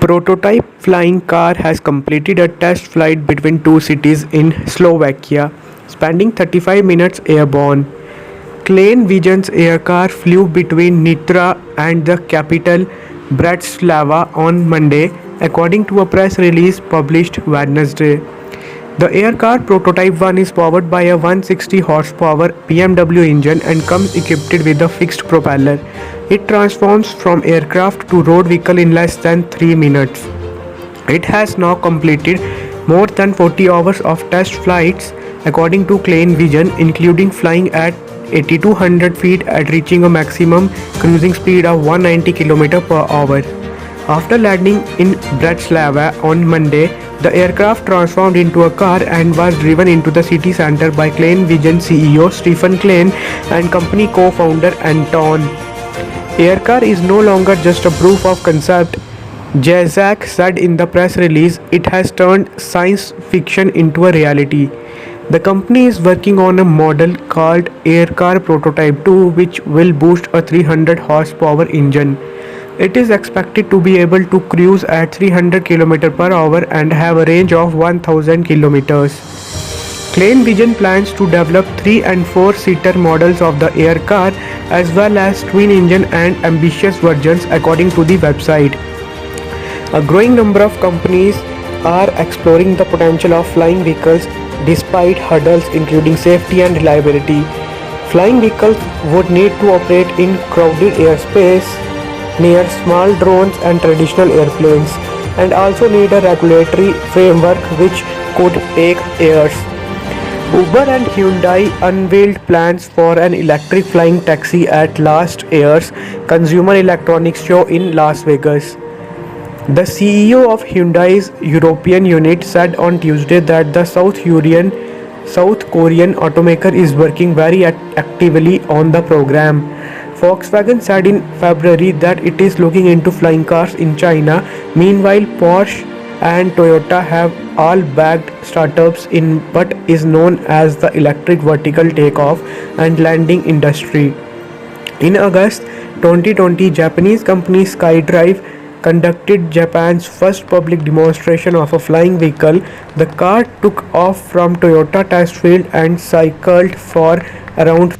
prototype flying car has completed a test flight between two cities in Slovakia, spending 35 minutes airborne. Klein Vision's aircar flew between Nitra and the capital Bratislava on Monday, according to a press release published Wednesday. The aircar Prototype 1 is powered by a 160 horsepower BMW engine and comes equipped with a fixed propeller. It transforms from aircraft to road vehicle in less than 3 minutes. It has now completed more than 40 hours of test flights, according to Klein Vision, including flying at 8200 feet at reaching a maximum cruising speed of 190 km per hour. After landing in Bratislava on Monday, the aircraft transformed into a car and was driven into the city center by Klein Vision CEO Stephen Klein and company co-founder Anton. Aircar is no longer just a proof of concept, Jezak said in the press release. It has turned science fiction into a reality. The company is working on a model called Aircar Prototype 2, which will boost a 300 horsepower engine. It is expected to be able to cruise at 300 km per hour and have a range of 1000 kilometers. Klein Vision plans to develop 3 and 4-seater models of the aircar as well as twin-engine and ambitious versions, according to the website. A growing number of companies are exploring the potential of flying vehicles despite hurdles including safety and reliability. Flying vehicles would need to operate in crowded airspace near small drones and traditional airplanes, and also need a regulatory framework which could take years. Uber and Hyundai unveiled plans for an electric flying taxi at last year's Consumer Electronics Show in Las Vegas. The CEO of Hyundai's European unit said on Tuesday that the South Korean automaker is working very actively on the program. Volkswagen said in February that it is looking into flying cars in China. Meanwhile, Porsche and Toyota have all backed startups in what is known as the electric vertical takeoff and landing industry. In August 2020, Japanese company SkyDrive conducted Japan's first public demonstration of a flying vehicle. The car took off from Toyota test field and cycled for around